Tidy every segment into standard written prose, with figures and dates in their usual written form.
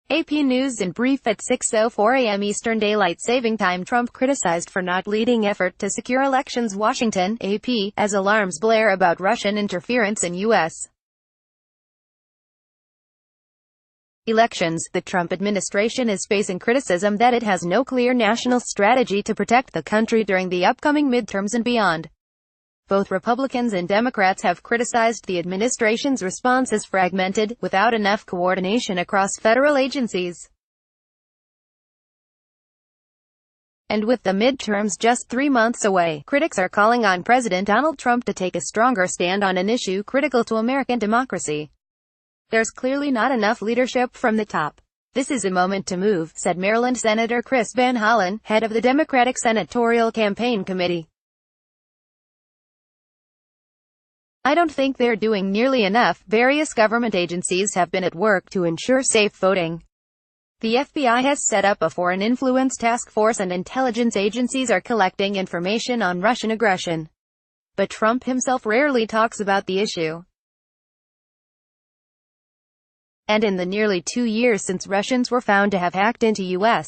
AP News in brief at 6:04 a.m. Eastern Daylight Saving Time. Trump criticized for not leading effort to secure elections. Washington, AP, as alarms blare about Russian interference in U.S. elections. The Trump administration is facing criticism that it has no clear national strategy to protect the country during the upcoming midterms and beyond. Both Republicans and Democrats have criticized the administration's response as fragmented, without enough coordination across federal agencies. And with the midterms just 3 months away, critics are calling on President Donald Trump to take a stronger stand on an issue critical to American democracy. There's clearly not enough leadership from the top. This is a moment to move, said Maryland Senator Chris Van Hollen, head of the Democratic Senatorial Campaign Committee. I don't think they're doing nearly enough. Various government agencies have been at work to ensure safe voting. The FBI has set up a foreign influence task force and intelligence agencies are collecting information on Russian aggression. But Trump himself rarely talks about the issue. And in the nearly 2 years since Russians were found to have hacked into U.S.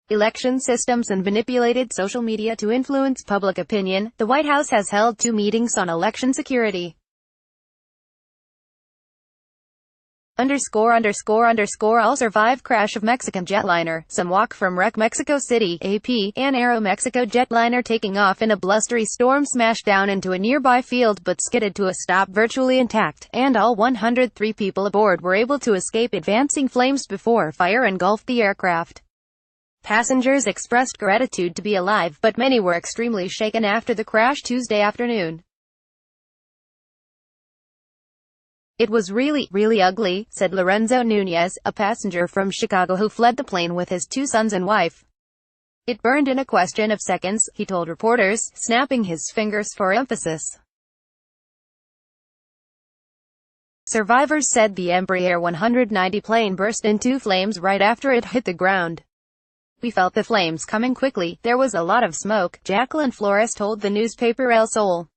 election systems and manipulated social media to influence public opinion, the White House has held 2 meetings on election security. All survive crash of Mexican jetliner. Some walk from wreck. Mexico City, AP. An Aeromexico jetliner taking off in a blustery storm smashed down into a nearby field but skidded to a stop virtually intact, and all 103 people aboard were able to escape advancing flames before fire engulfed the aircraft. Passengers expressed gratitude to be alive, but many were extremely shaken after the crash Tuesday afternoon. It was really ugly, said Lorenzo Nunez, a passenger from Chicago who fled the plane with his 2 sons and wife. It burned in a question of seconds, he told reporters, snapping his fingers for emphasis. Survivors said the Embraer 190 plane burst into flames right after it hit the ground. We felt the flames coming quickly. There was a lot of smoke, Jacqueline Flores told the newspaper El Sol.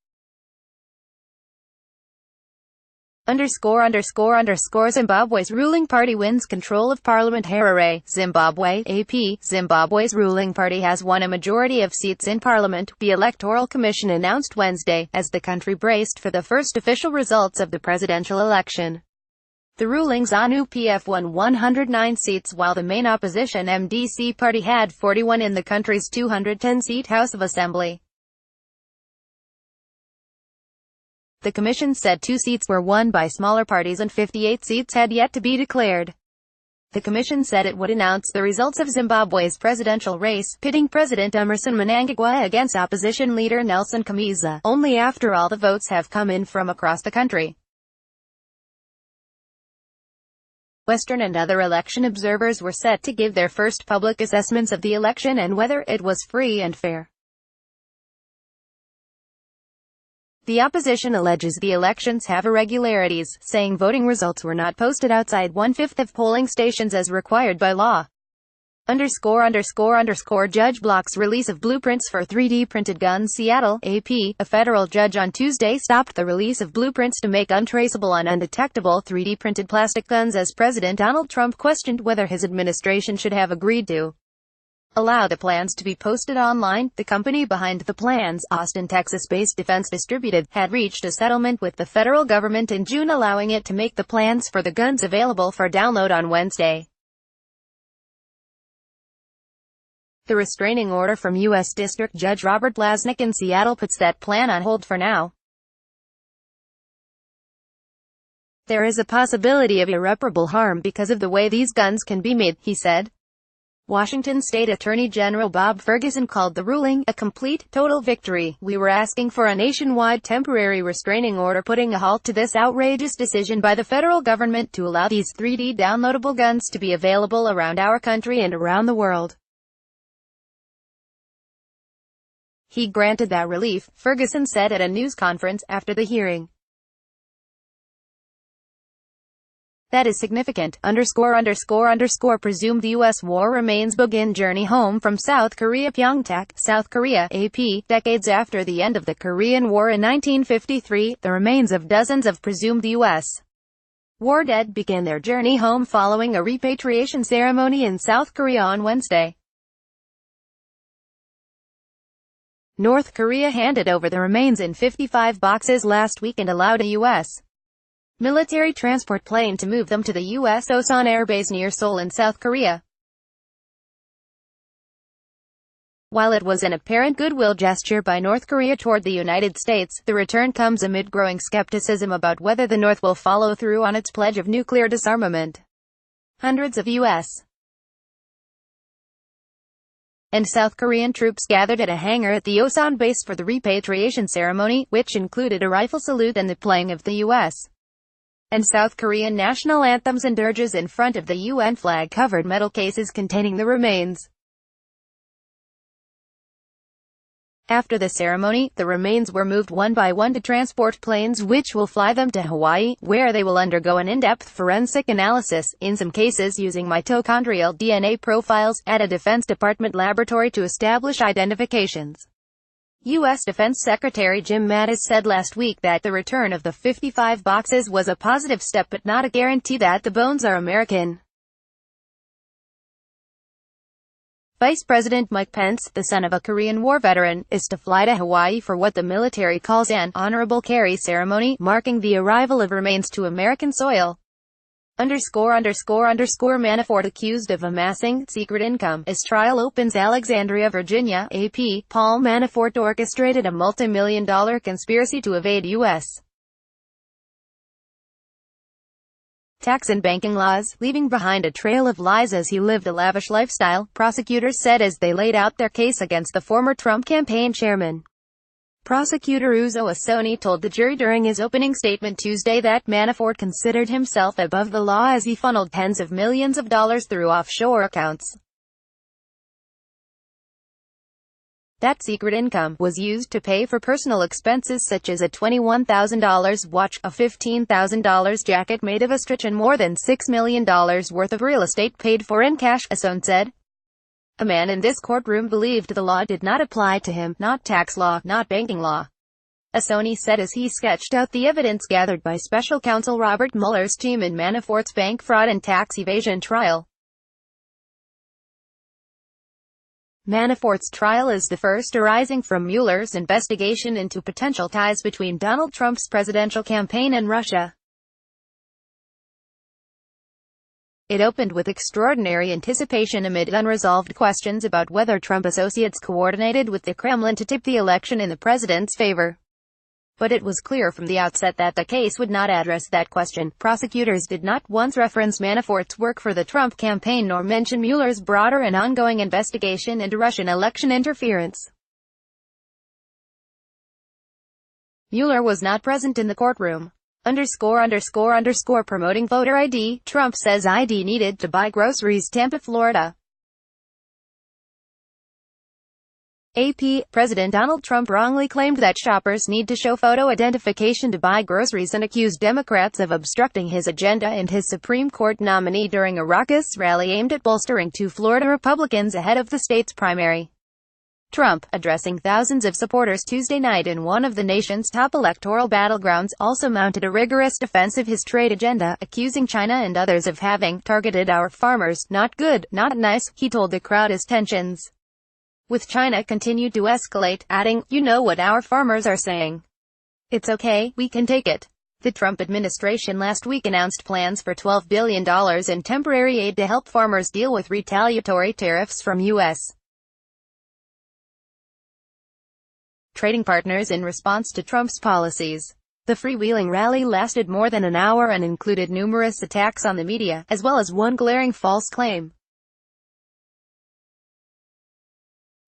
Zimbabwe's ruling party wins control of parliament. Harare, Zimbabwe, AP. Zimbabwe's ruling party has won a majority of seats in parliament, the Electoral Commission announced Wednesday, as the country braced for the first official results of the presidential election. The ruling ZANU-PF won 109 seats while the main opposition MDC party had 41 in the country's 210-seat House of Assembly. The commission said 2 seats were won by smaller parties and 58 seats had yet to be declared. The commission said it would announce the results of Zimbabwe's presidential race, pitting President Emmerson Mnangagwa against opposition leader Nelson Chamisa, only after all the votes have come in from across the country. Western and other election observers were set to give their first public assessments of the election and whether it was free and fair. The opposition alleges the elections have irregularities, saying voting results were not posted outside 1/5 of polling stations as required by law. Judge blocks release of blueprints for 3D printed guns. Seattle, AP. A federal judge on Tuesday stopped the release of blueprints to make untraceable and undetectable 3D printed plastic guns as President Donald Trump questioned whether his administration should have agreed to allow the plans to be posted online. The company behind the plans, Austin, Texas-based Defense Distributed, had reached a settlement with the federal government in June allowing it to make the plans for the guns available for download on Wednesday. The restraining order from U.S. District Judge Robert Blasnick in Seattle puts that plan on hold for now. There is a possibility of irreparable harm because of the way these guns can be made, he said. Washington State Attorney General Bob Ferguson called the ruling a complete, total victory. We were asking for a nationwide temporary restraining order putting a halt to this outrageous decision by the federal government to allow these 3D downloadable guns to be available around our country and around the world. He granted that relief, Ferguson said at a news conference after the hearing. That is significant, presumed the U.S. war remains begin journey home from South Korea. Pyeongtaek, South Korea, AP. Decades after the end of the Korean War in 1953, the remains of dozens of presumed U.S. war dead began their journey home following a repatriation ceremony in South Korea on Wednesday. North Korea handed over the remains in 55 boxes last week and allowed a U.S. military transport plane to move them to the U.S. Osan Air Base near Seoul in South Korea. While it was an apparent goodwill gesture by North Korea toward the United States, the return comes amid growing skepticism about whether the North will follow through on its pledge of nuclear disarmament. Hundreds of U.S. and South Korean troops gathered at a hangar at the Osan base for the repatriation ceremony, which included a rifle salute and the playing of the U.S. and South Korean national anthems and dirges in front of the UN flag-covered metal cases containing the remains. After the ceremony, the remains were moved one by one to transport planes which will fly them to Hawaii, where they will undergo an in-depth forensic analysis, in some cases using mitochondrial DNA profiles, at a Defense Department laboratory to establish identifications. U.S. Defense Secretary Jim Mattis said last week that the return of the 55 boxes was a positive step but not a guarantee that the bones are American. Vice President Mike Pence, the son of a Korean War veteran, is to fly to Hawaii for what the military calls an honorable carry ceremony, marking the arrival of remains to American soil. Manafort accused of amassing secret income as trial opens Alexandria, Virginia. AP, Paul Manafort orchestrated a multi-million-dollar conspiracy to evade U.S. tax and banking laws, leaving behind a trail of lies as he lived a lavish lifestyle, prosecutors said as they laid out their case against the former Trump campaign chairman. Prosecutor Uzo Asoni told the jury during his opening statement Tuesday that Manafort considered himself above the law as he funneled tens of millions of dollars through offshore accounts. That secret income was used to pay for personal expenses such as a $21,000 watch, a $15,000 jacket made of ostrich and more than $6 million worth of real estate paid for in cash, Asone said. A man in this courtroom believed the law did not apply to him, not tax law, not banking law. Asoni said as he sketched out the evidence gathered by special counsel Robert Mueller's team in Manafort's bank fraud and tax evasion trial. Manafort's trial is the first arising from Mueller's investigation into potential ties between Donald Trump's presidential campaign and Russia. It opened with extraordinary anticipation amid unresolved questions about whether Trump associates coordinated with the Kremlin to tip the election in the president's favor. But it was clear from the outset that the case would not address that question. Prosecutors did not once reference Manafort's work for the Trump campaign nor mention Mueller's broader and ongoing investigation into Russian election interference. Mueller was not present in the courtroom. Promoting voter ID, Trump says ID needed to buy groceries. Tampa, Florida. AP, President Donald Trump wrongly claimed that shoppers need to show photo identification to buy groceries and accused Democrats of obstructing his agenda and his Supreme Court nominee during a raucous rally aimed at bolstering two Florida Republicans ahead of the state's primary. Trump, addressing thousands of supporters Tuesday night in one of the nation's top electoral battlegrounds, also mounted a rigorous defense of his trade agenda, accusing China and others of having targeted our farmers. Not good, not nice, he told the crowd as tensions with China continued to escalate, adding, "You know what our farmers are saying. It's okay, we can take it." The Trump administration last week announced plans for $12 billion in temporary aid to help farmers deal with retaliatory tariffs from U.S. trading partners in response to Trump's policies. The freewheeling rally lasted more than an hour and included numerous attacks on the media, as well as one glaring false claim.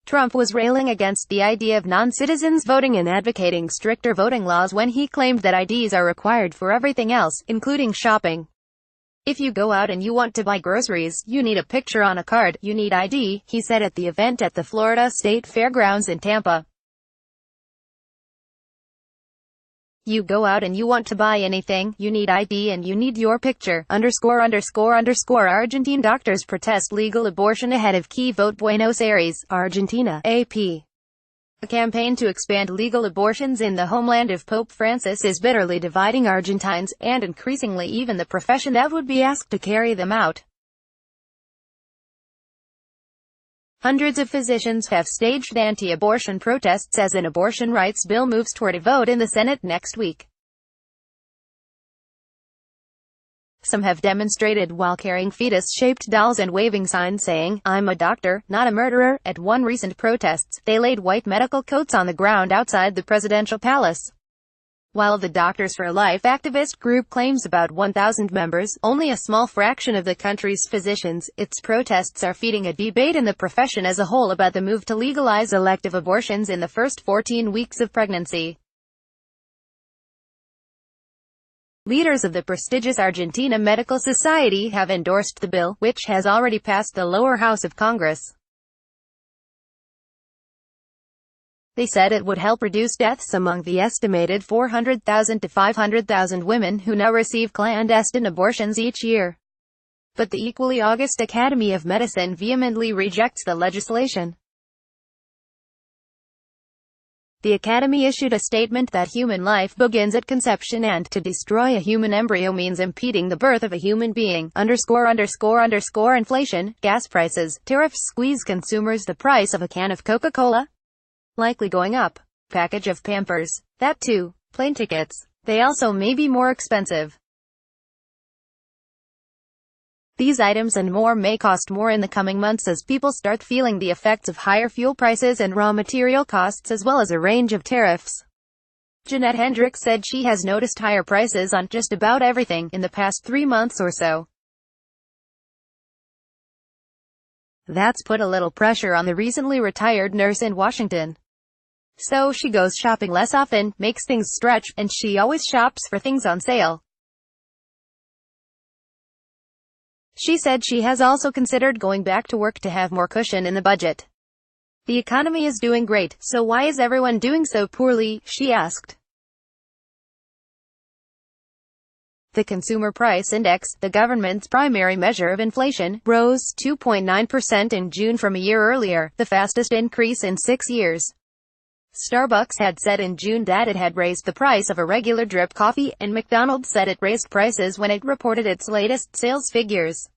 Trump was railing against the idea of non-citizens voting and advocating stricter voting laws when he claimed that IDs are required for everything else, including shopping. "If you go out and you want to buy groceries, you need a picture on a card, you need ID," he said at the event at the Florida State Fairgrounds in Tampa. "You go out and you want to buy anything, you need ID and you need your picture." Argentine doctors protest legal abortion ahead of key vote. Buenos Aires, Argentina. AP. A campaign to expand legal abortions in the homeland of Pope Francis is bitterly dividing Argentines, and increasingly even the profession that would be asked to carry them out. Hundreds of physicians have staged anti-abortion protests as an abortion rights bill moves toward a vote in the Senate next week. Some have demonstrated while carrying fetus-shaped dolls and waving signs saying, "I'm a doctor, not a murderer." At one recent protests, they laid white medical coats on the ground outside the presidential palace. While the Doctors for Life activist group claims about 1,000 members, only a small fraction of the country's physicians, its protests are feeding a debate in the profession as a whole about the move to legalize elective abortions in the first 14 weeks of pregnancy. Leaders of the prestigious Argentina Medical Society have endorsed the bill, which has already passed the lower house of Congress. They said it would help reduce deaths among the estimated 400,000 to 500,000 women who now receive clandestine abortions each year. But the equally august Academy of Medicine vehemently rejects the legislation. The Academy issued a statement that human life begins at conception and to destroy a human embryo means impeding the birth of a human being. Inflation, gas prices, tariffs squeeze consumers. The price of a can of Coca-Cola? Likely going up. Package of Pampers? That too. Plane tickets? They also may be more expensive. These items and more may cost more in the coming months as people start feeling the effects of higher fuel prices and raw material costs as well as a range of tariffs. Jeanette Hendricks said she has noticed higher prices on just about everything in the past 3 months or so. That's put a little pressure on the recently retired nurse in Washington. So she goes shopping less often, makes things stretch, and she always shops for things on sale. She said she has also considered going back to work to have more cushion in the budget. The economy is doing great, so why is everyone doing so poorly? She asked. The Consumer Price Index, the government's primary measure of inflation, rose 2.9% in June from a year earlier, the fastest increase in 6 years. Starbucks had said in June that it had raised the price of a regular drip coffee, and McDonald's said it raised prices when it reported its latest sales figures.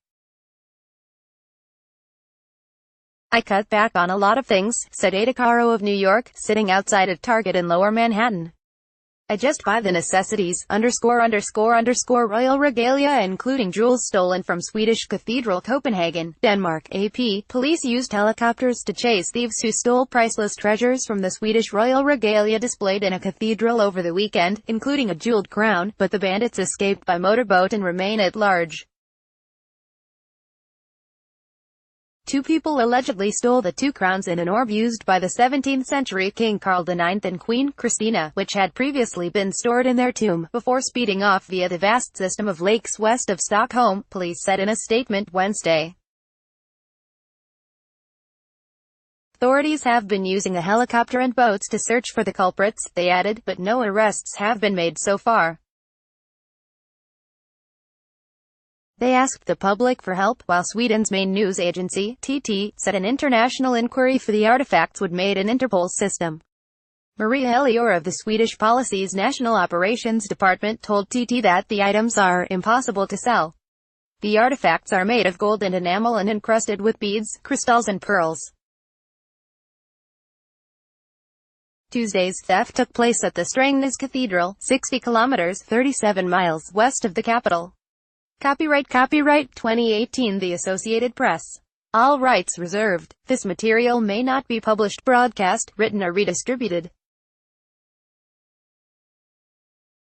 "I cut back on a lot of things," said Ada Caro of New York, sitting outside a Target in Lower Manhattan. "I just buy the necessities, royal regalia including jewels stolen from Swedish Cathedral Copenhagen, Denmark, AP. Police used helicopters to chase thieves who stole priceless treasures from the Swedish royal regalia displayed in a cathedral over the weekend, including a jeweled crown, but the bandits escaped by motorboat and remain at large. 2 people allegedly stole the 2 crowns in an orb used by the 17th-century King Carl IX and Queen Christina, which had previously been stored in their tomb, before speeding off via the vast system of lakes west of Stockholm, police said in a statement Wednesday. Authorities have been using a helicopter and boats to search for the culprits, they added, but no arrests have been made so far. They asked the public for help, while Sweden's main news agency, TT, said an international inquiry for the artifacts would made an Interpol system. Maria Elior of the Swedish Policy's National Operations Department told TT that the items are impossible to sell. The artifacts are made of gold and enamel and encrusted with beads, crystals and pearls. Tuesday's theft took place at the Strängnäs Cathedral, 60 kilometers, 37 miles west of the capital. Copyright 2018 The Associated Press. All rights reserved. This material may not be published, broadcast, written or redistributed.